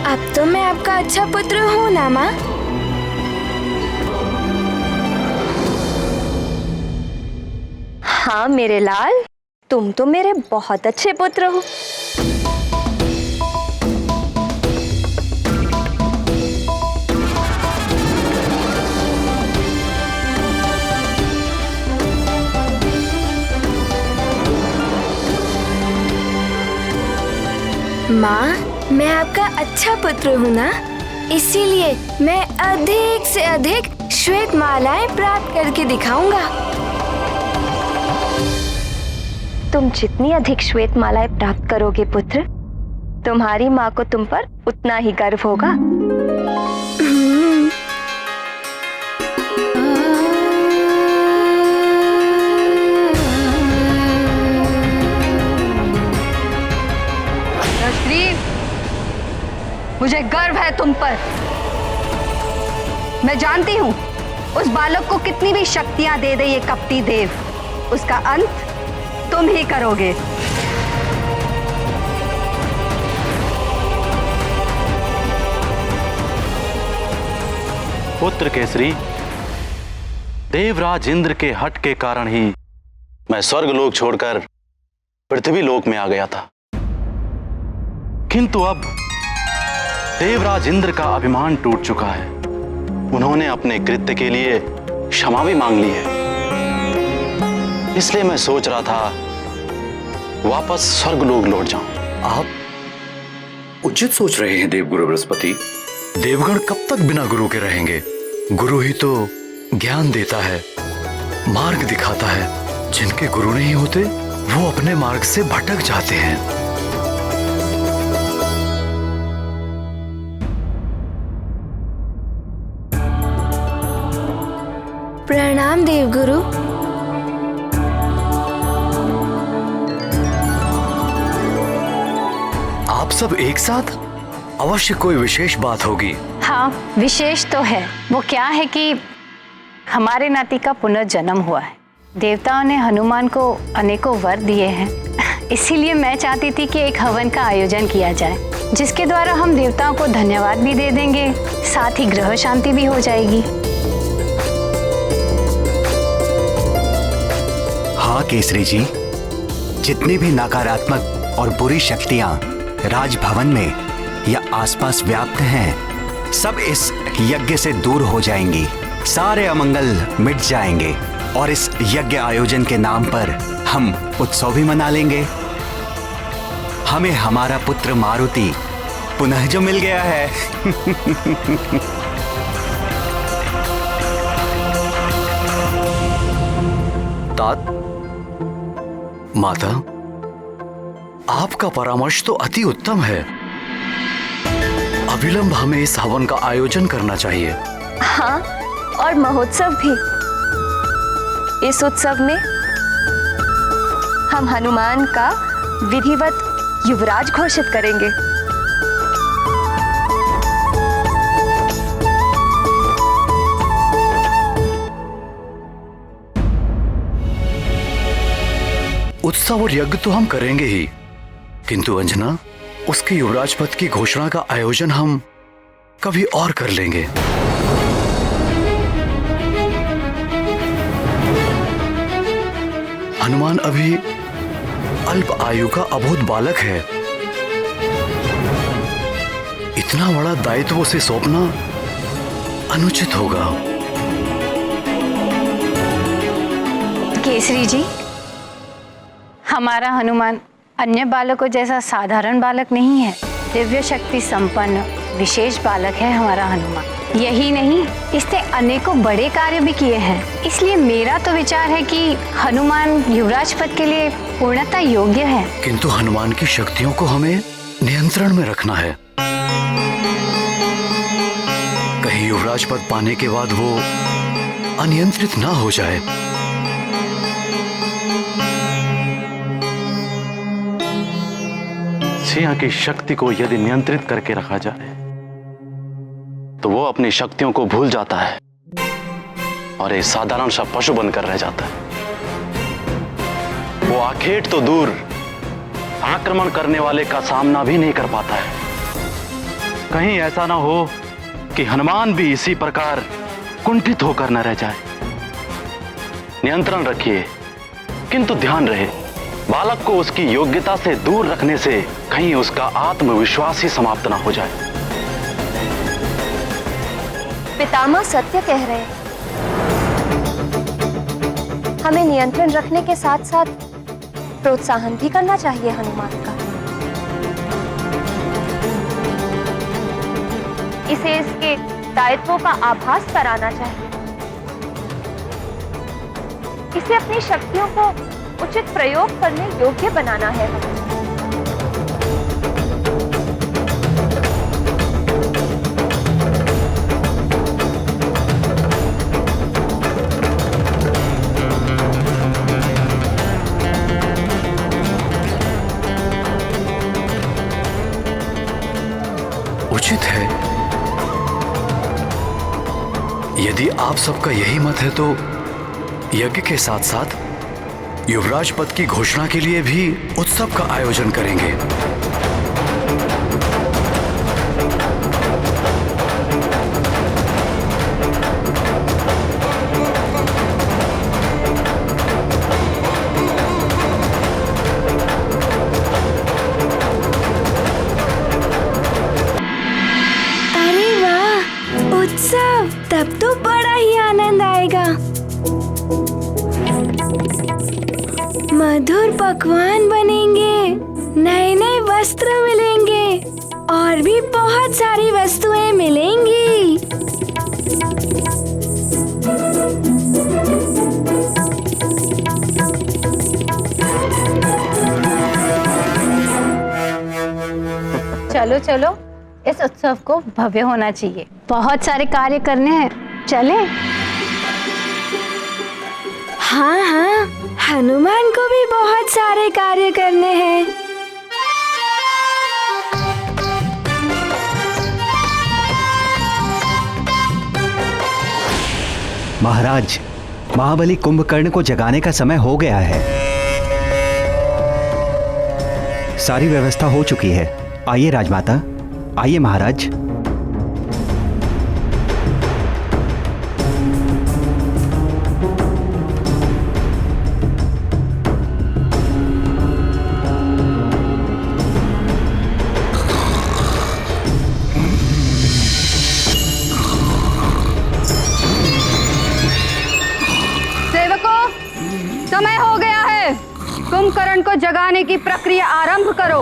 अब तो मैं आपका अच्छा पुत्र हूँ ना माँ? हाँ मेरे लाल, तुम तो मेरे बहुत अच्छे पुत्र हो। माँ, मैं आपका अच्छा पुत्र हूँ ना, इसीलिए मैं अधिक से अधिक श्वेत मालाएं प्राप्त करके दिखाऊंगा। तुम जितनी अधिक श्वेत मालाएं प्राप्त करोगे पुत्र, तुम्हारी माँ को तुम पर उतना ही गर्व होगा। मुझे गर्व है तुम पर। मैं जानती हूँ उस बालक को कितनी भी शक्तियां दे दे ये कपटी देव, उसका अंत तुम ही करोगे। पुत्र केसरी, देवराज इंद्र के हट के कारण ही मैं स्वर्ग लोक छोड़कर पृथ्वी लोक में आ गया था, किंतु अब देवराज इंद्र का अभिमान टूट चुका है। उन्होंने अपने कृत्य के लिए क्षमा भी मांग ली है। इसलिए मैं सोच रहा था वापस स्वर्गलोक लौट जाऊं। आप उचित सोच रहे हैं देवगुरु बृहस्पति। देवगण कब तक बिना गुरु के रहेंगे? गुरु ही तो ज्ञान देता है, मार्ग दिखाता है। जिनके गुरु नहीं होते वो अपने मार्ग से भटक जाते हैं। प्रणाम देवगुरु। आप सब एक साथ? अवश्य कोई विशेष बात होगी। हाँ, विशेष तो है। वो क्या है कि हमारे नाती का पुनर्जन्म हुआ है। देवताओं ने हनुमान को अनेकों वर दिए हैं। इसीलिए मैं चाहती थी कि एक हवन का आयोजन किया जाए, जिसके द्वारा हम देवताओं को धन्यवाद भी दे देंगे, साथ ही ग्रह शांति भी हो जाएगी। हाँ केसरी जी, जितनी भी नकारात्मक और बुरी शक्तियां राजभवन में या आसपास व्याप्त हैं, सब इस यज्ञ से दूर हो जाएंगी, सारे अमंगल मिट जाएंगे और इस यज्ञ आयोजन के नाम पर हम उत्सव भी मना लेंगे। हमें हमारा पुत्र मारुति पुनः जो मिल गया है। तात, माता, आपका परामर्श तो अति उत्तम है। अविलंब हमें इस हवन का आयोजन करना चाहिए। हाँ, और महोत्सव भी। इस उत्सव में हम हनुमान का विधिवत युवराज घोषित करेंगे। उत्सव और यज्ञ तो हम करेंगे ही, किंतु अंजना, उसके युवराज पद की घोषणा का आयोजन हम कभी और कर लेंगे। हनुमान अभी अल्प आयु का अबोध बालक है। इतना बड़ा दायित्व उसे सौंपना अनुचित होगा। केसरी जी, हमारा हनुमान अन्य बालकों जैसा साधारण बालक नहीं है। दिव्य शक्ति संपन्न विशेष बालक है हमारा हनुमान। यही नहीं, इसने अनेकों बड़े कार्य भी किए हैं। इसलिए मेरा तो विचार है कि हनुमान युवराज पद के लिए पूर्णतः योग्य है। किंतु हनुमान की शक्तियों को हमें नियंत्रण में रखना है। कहीं युवराज पद पाने के बाद वो अनियंत्रित ना हो जाए। सिंह की शक्ति को यदि नियंत्रित करके रखा जाए तो वो अपनी शक्तियों को भूल जाता है और एक साधारण सा पशु बनकर रह जाता है। वो आखेट तो दूर, आक्रमण करने वाले का सामना भी नहीं कर पाता है। कहीं ऐसा ना हो कि हनुमान भी इसी प्रकार कुंठित होकर न रह जाए। नियंत्रण रखिए, किंतु ध्यान रहे बालक को उसकी योग्यता से दूर रखने से कहीं उसका आत्मविश्वास ही समाप्त ना हो जाए। पितामह सत्य कह रहे हैं। हमें नियंत्रण रखने के साथ साथ प्रोत्साहन भी करना चाहिए हनुमान का। इसे इसके दायित्वों का आभास कराना चाहिए। इसे अपनी शक्तियों को उचित प्रयोग करने योग्य बनाना है हमें। उचित है। यदि आप सबका यही मत है तो यज्ञ के साथ साथ युवराज पद की घोषणा के लिए भी उत्सव का आयोजन करेंगे। अरे वाह, उत्सव! तब तो बड़ा ही आनंद आएगा। मधुर पकवान बनेंगे, नए नए वस्त्र मिलेंगे और भी बहुत सारी वस्तुएं मिलेंगी। चलो चलो, इस उत्सव को भव्य होना चाहिए। बहुत सारे कार्य करने हैं, चलें? हाँ हाँ, हनुमान को भी बहुत सारे कार्य करने हैं। महाराज, महाबली कुंभकर्ण को जगाने का समय हो गया है। सारी व्यवस्था हो चुकी है। आइए राजमाता, आइए महाराज। को जगाने की प्रक्रिया आरंभ करो।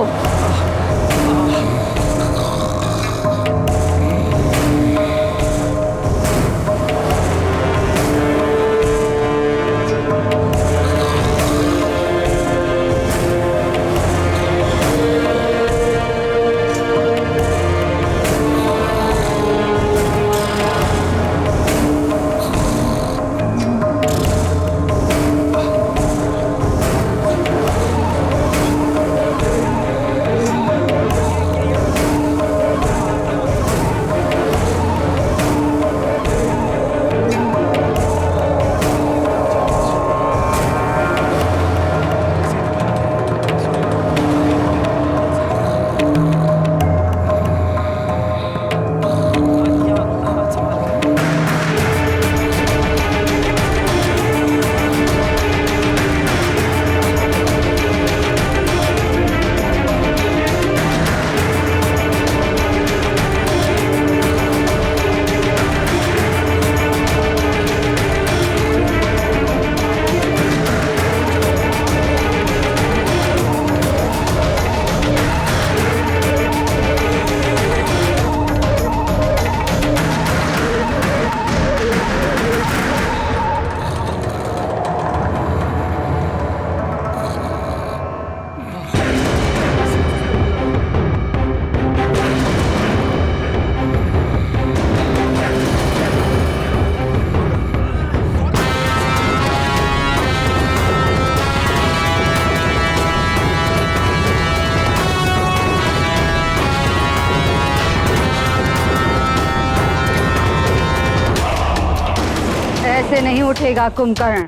ऐसे नहीं उठेगा कुंभकर्ण।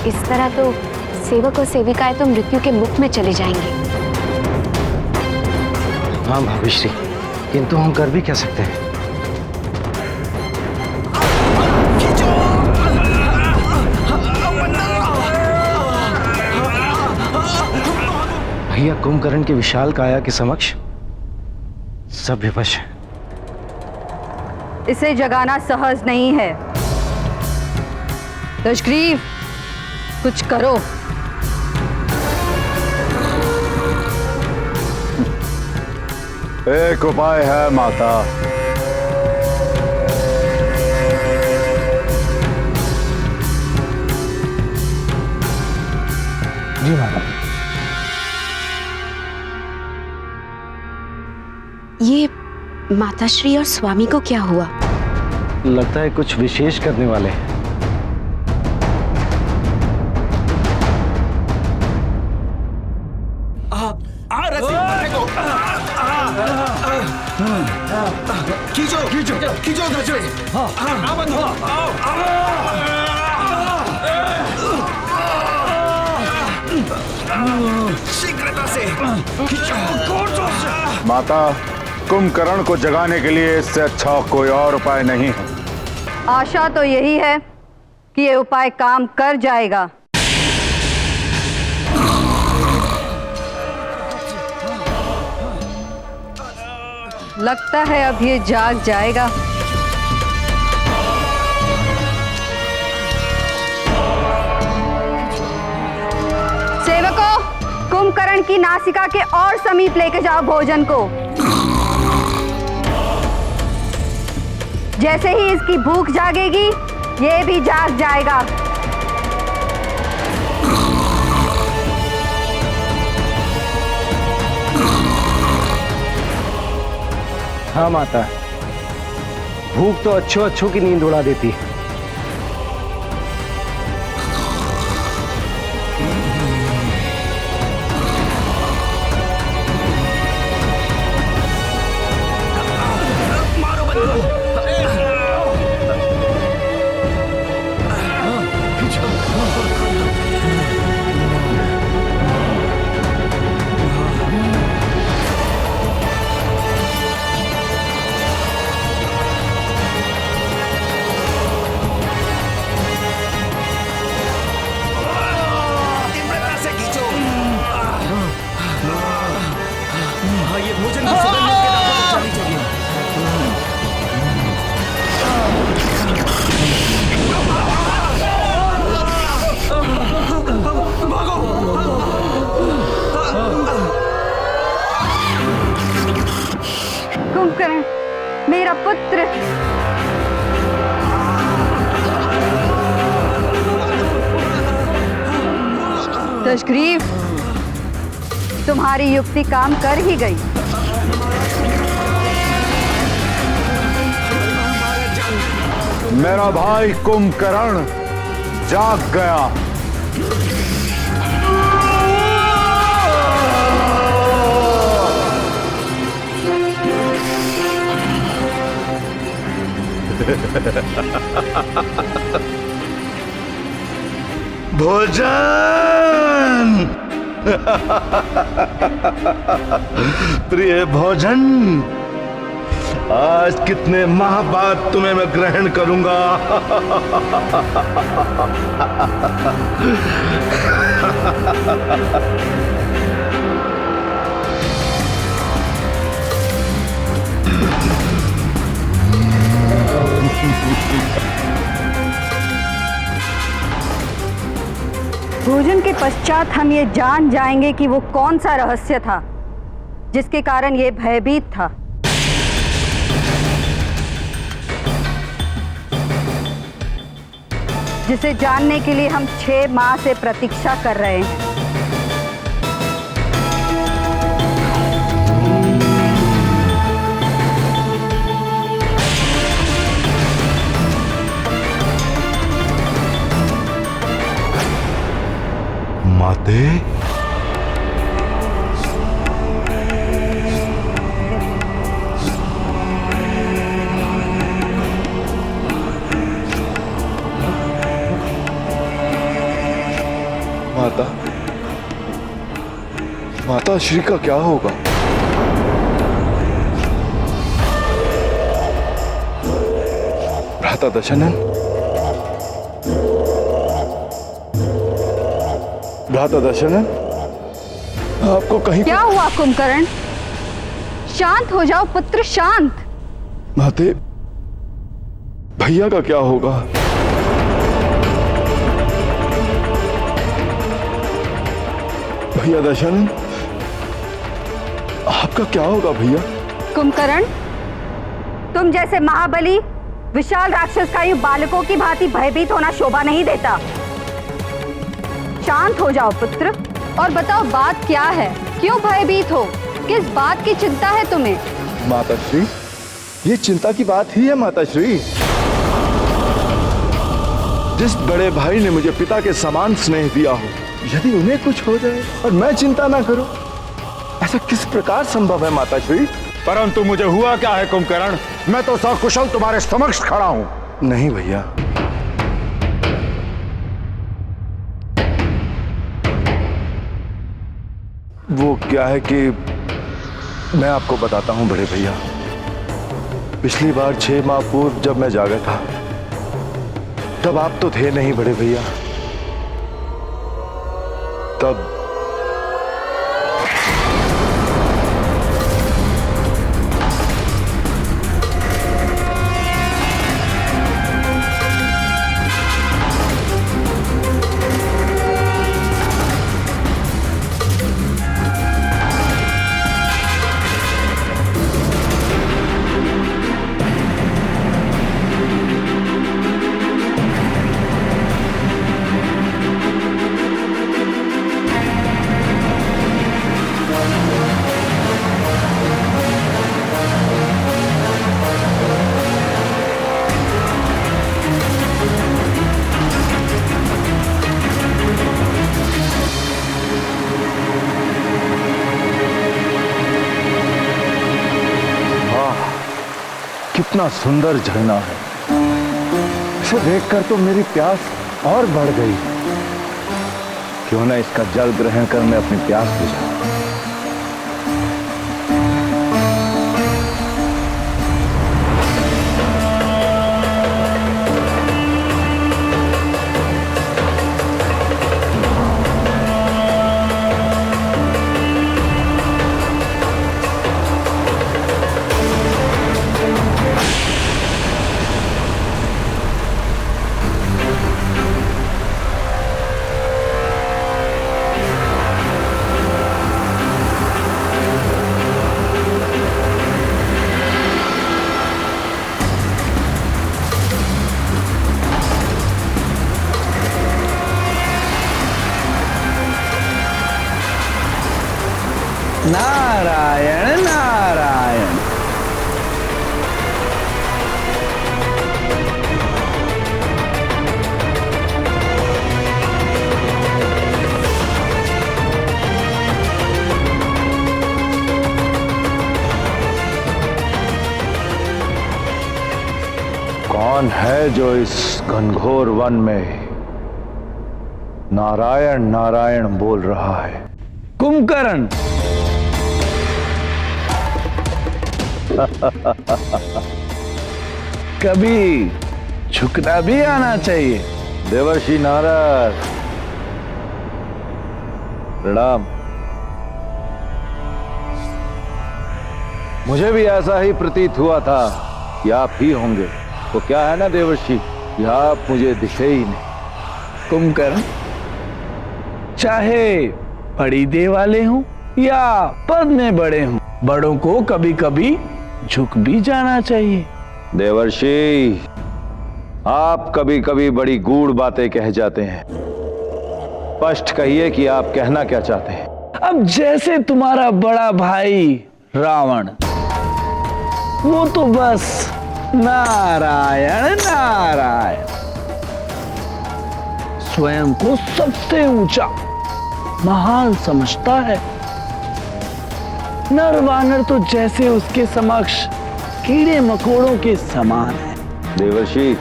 इस तरह तो सेवक और सेविकाएं तो मृत्यु के मुख में चले जाएंगे। हाँ भाभीश्री, किंतु हम कर भी क्या सकते हैं? भैया, कुंभकर्ण की विशाल काया के समक्ष सब विवश है। इसे जगाना सहज नहीं है। दशग्रीव, कुछ करो। एक उपाय है माता। जी माता। ये माताश्री और स्वामी को क्या हुआ? लगता है कुछ विशेष करने वाले हैं। खींचो खींचो खींचो खींचो। शीघ्रता से खींचो। माता, कुंभकर्ण को जगाने के लिए इससे अच्छा कोई और उपाय नहीं है। आशा तो यही है कि ये उपाय काम कर जाएगा। लगता है अब ये जाग जाएगा। सेवकों, कुंभकर्ण की नासिका के और समीप लेके जाओ भोजन को। जैसे ही इसकी भूख जागेगी, ये भी जाग जाएगा। हाँ माता, भूख तो अच्छों अच्छों की नींद उड़ा देती है। कुंभकर्ण, मेरा पुत्र। दशग्रीव, तुम्हारी युक्ति काम कर ही गई। मेरा भाई कुंभकर्ण जाग गया। भोजन प्रिय भोजन, आज कितने माह बाद तुम्हें मैं ग्रहण करूंगा। भोजन के पश्चात हम ये जान जाएंगे कि वो कौन सा रहस्य था जिसके कारण ये भयभीत था। जिसे जानने के लिए हम 6 माह से प्रतीक्षा कर रहे हैं। माते, माता, माता श्री का क्या होगा? भ्राता दशनन, भ्राता दशनन, आपको कहीं क्या हुआ कुंभकर्ण? शांत हो जाओ पुत्र, शांत। माते, भैया का क्या होगा? भैया दशनन, आपका क्या होगा भैया? कुंभकर्ण, तुम जैसे महाबली विशाल राक्षसकायु बालकों की भांति भयभीत होना शोभा नहीं देता। शांत हो जाओ पुत्र और बताओ बात क्या है? क्यों भयभीत हो? किस बात की चिंता है तुम्हें? माताश्री, ये चिंता की बात ही है माताश्री। जिस बड़े भाई ने मुझे पिता के समान स्नेह दिया हो, यदि उन्हें कुछ हो जाए और मैं चिंता ना करूं, ऐसा किस प्रकार संभव है माताश्री? परंतु मुझे हुआ क्या है कुंभकर्ण? मैं तो सकुशल तुम्हारे समक्ष खड़ा हूं। नहीं भैया, वो क्या है कि मैं आपको बताता हूं बड़े भैया। पिछली बार 6 माह पूर्व जब मैं जागा था, तब आप तो थे नहीं बड़े भैया। तब कितना सुंदर झरना है। इसे देखकर तो मेरी प्यास और बढ़ गई। क्यों ना इसका जल ग्रहण कर मैं अपनी प्यास बुझाऊं। नारायण नारायण। कौन है जो इस घनघोर वन में नारायण नारायण बोल रहा है? कुंभकर्ण। कभी झुकना भी आना चाहिए। देवर्षि नारद प्रणाम। मुझे भी ऐसा ही प्रतीत हुआ था कि आप ही होंगे। तो क्या है ना देवर्षि कि आप मुझे दिखे ही नहीं। कुंभकर्ण, चाहे बड़ी देह वाले हों या पद में बड़े हों, बड़ों को कभी कभी झुक भी जाना चाहिए। देवर्षि, आप कभी कभी बड़ी गूढ़ बातें कह जाते हैं। स्पष्ट कहिए कि आप कहना क्या चाहते हैं। अब जैसे तुम्हारा बड़ा भाई रावण, वो तो बस नारायण नारायण, स्वयं को सबसे ऊंचा महान समझता है। नर वानर तो जैसे उसके समक्ष कीड़े मकोड़ों के समान है। देवर्षि,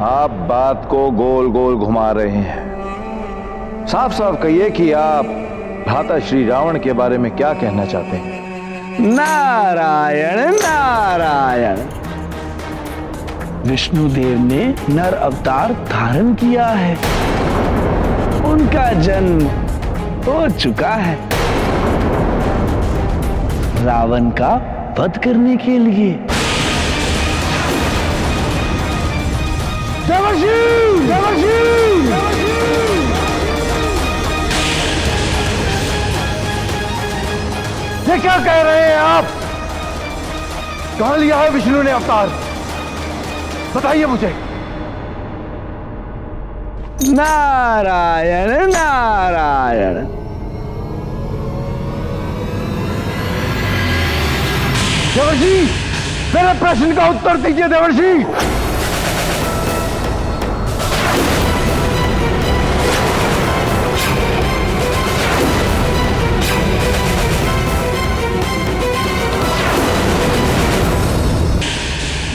आप बात को गोल गोल घुमा रहे हैं। साफ साफ कहिए कि आप भ्राता श्री रावण के बारे में क्या कहना चाहते हैं। नारायण नारायण। विष्णुदेव ने नर अवतार धारण किया है। उनका जन्म हो चुका है रावण का वध करने के लिए। देवर्षि! देवर्षि! ये क्या कह रहे हैं आप? कहां लिया है विष्णु ने अवतार? बताइए मुझे। नारायण नारायण। देवर्षि, मेरे प्रश्न का उत्तर दीजिए देवर्षि।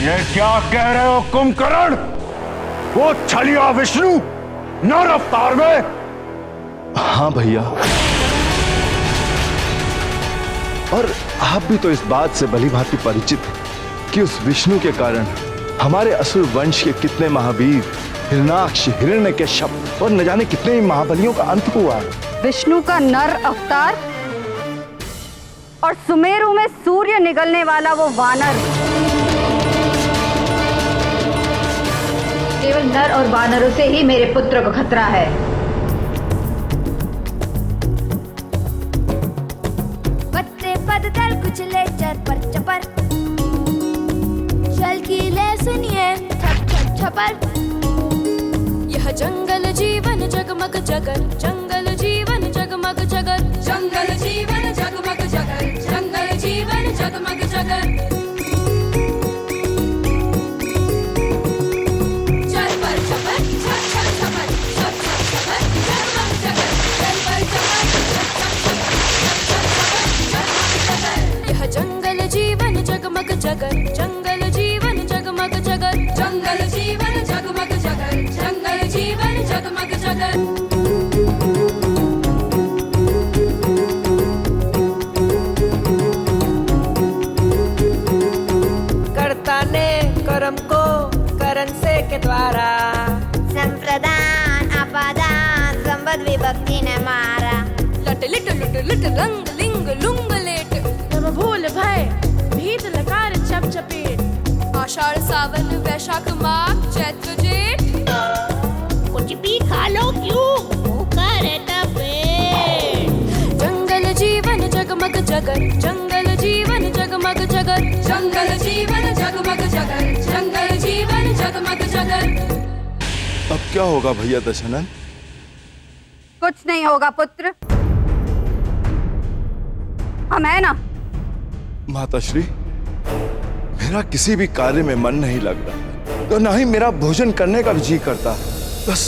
ये क्या कह रहे हो कुंभकर्ण? वो छलिया विष्णु नर अवतार में? हाँ भैया, और आप भी तो इस बात से भली भांति परिचित हैं कि उस विष्णु के कारण हमारे असुर वंश के कितने महावीर, हिरणाक्ष, हिरण्यकश्यप और न जाने कितने ही महाबलियों का अंत हुआ। विष्णु का नर अवतार और सुमेरु में सूर्य निगलने वाला वो वानर। केवल नर और वानरों से ही मेरे पुत्र को खतरा है। पत्ते पदतल कुचले चरपर चपर, चल की ले सुनिए छप छप छपर। यह जंगल जीवन जगमग जगर, जंगल जीवन जगमग जगर, जंगल जीवन जगमग जगर, जंगल जीवन जगमग जगर। जगमग जगर, जंगल जगत कर्ता ने कर्म को करण से के द्वारा संप्रदान अपादान संबद्ध विभक्ति ने मारा। लट लिट लुट लिट रंग लिंग लुंग लेट तब भूल भय भीत लकार चप चपेट आषाढ़ सावन वैशाख माघ चैत्र जेठ कुछ भी खा लो क्यों भूखा रहता पेट। जंगल जीवन जगमग जगत जंगल जीवन जगमग जगत जंगल जीवन जगमग जगत जंगल जीवन जगमग जगत। अब क्या होगा भैया दशनन? कुछ नहीं होगा पुत्र, हम है ना। माताश्री, मेरा किसी भी कार्य में मन नहीं लग रहा, तो ना ही मेरा भोजन करने का भी जी करता है। बस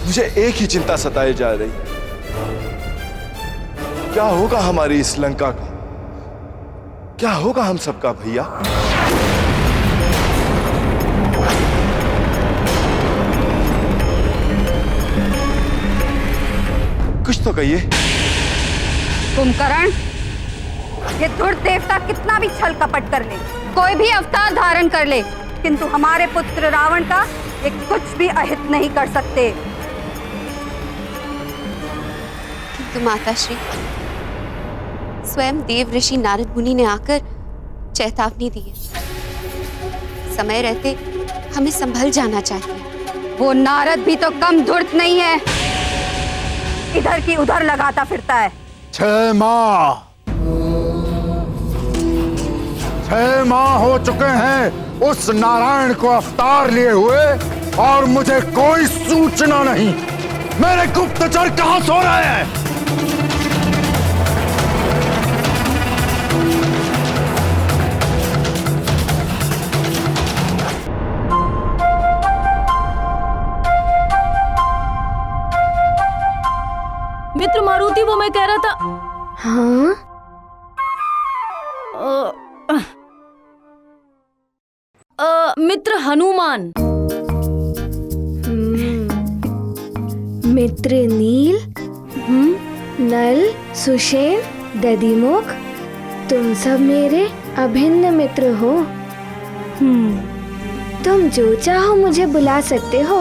मुझे एक ही चिंता सताई जा रही है, क्या होगा हमारी इस लंका का, क्या होगा हम सबका भैया? कुछ तो कहिए। कुंभकर्ण, ये धुर्त देवता कितना भी छल कपट कर ले, कोई भी अवतार धारण कर ले, किंतु हमारे पुत्र रावण का ये कुछ भी अहित नहीं कर सकते। किंतु माताश्री, स्वयं देव ऋषि नारद मुनि ने आकर चेतावनी दी है, समय रहते हमें संभल जाना चाहिए। वो नारद भी तो कम धूर्त नहीं है, इधर की उधर लगाता फिरता है। 6 माह हो चुके हैं उस नारायण को अवतार लिए हुए और मुझे कोई सूचना नहीं। मेरे गुप्तचर कहां सो रहे हैं? मित्र मारुति, वो मैं कह रहा था। हाँ? मित्र हनुमान। मित्र नील, नल, सुषेण, दधिमुख, तुम सब मेरे अभिन्न मित्र हो। तुम जो चाहो मुझे बुला सकते हो,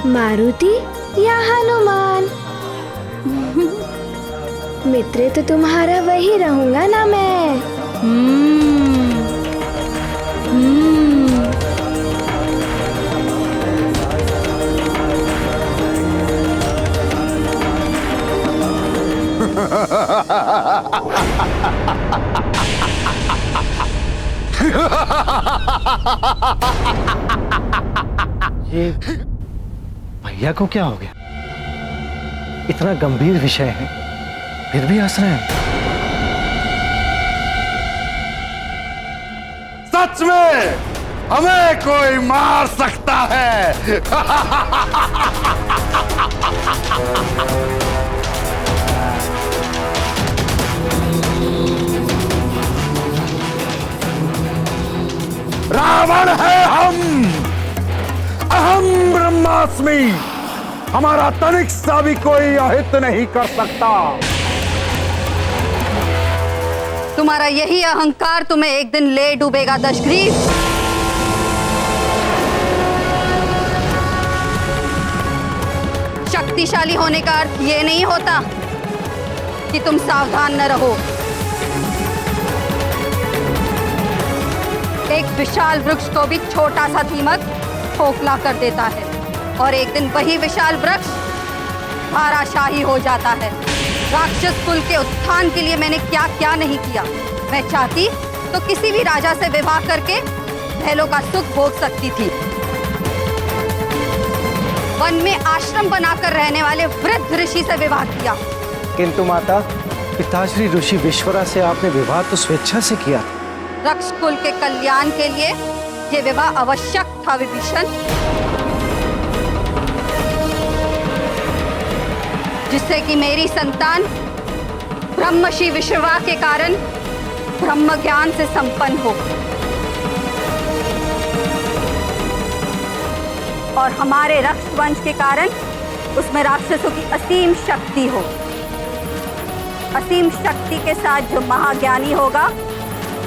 मारुति या हनुमान। मित्र तो तुम्हारा वही रहूंगा ना मैं। ये भैया को क्या हो गया? इतना गंभीर विषय है, फिर भी हंस रहे हैं। सच में हमें कोई मार सकता है। रावण है हम, अहम ब्रह्मास्मि, हमारा तनिक सा भी कोई अहित नहीं कर सकता। तुम्हारा यही अहंकार तुम्हें एक दिन ले डूबेगा दशग्रीव। शक्तिशाली होने का अर्थ ये नहीं होता कि तुम सावधान न रहो। एक विशाल वृक्ष को भी छोटा सा दीमक खोखला कर देता है और एक दिन वही विशाल वृक्ष धाराशाही हो जाता है। राक्षस कुल के उत्थान के लिए मैंने क्या क्या नहीं किया। मैं चाहती तो किसी भी राजा से विवाह करके महलों का सुख भोग सकती थी। वन में आश्रम बनाकर रहने वाले वृद्ध ऋषि से विवाह किया। किंतु माता, पिताश्री ऋषि विश्वरा से आपने विवाह तो स्वेच्छा से किया। रक्ष कुल के कल्याण के लिए ये विवाह आवश्यक था विभीषण, जिससे कि मेरी संतान ब्रह्मर्षि विश्रवा के कारण ब्रह्म ज्ञान से संपन्न हो और हमारे रक्षवंश के कारण उसमें राक्षसों की असीम शक्ति हो। असीम शक्ति के साथ जो महाज्ञानी होगा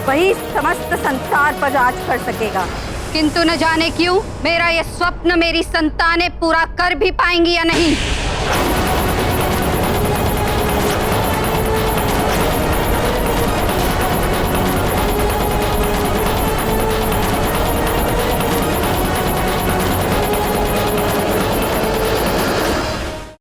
वही समस्त संसार पर राज कर सकेगा। किंतु न जाने क्यों मेरा ये स्वप्न मेरी संतानें पूरा कर भी पाएंगी या नहीं।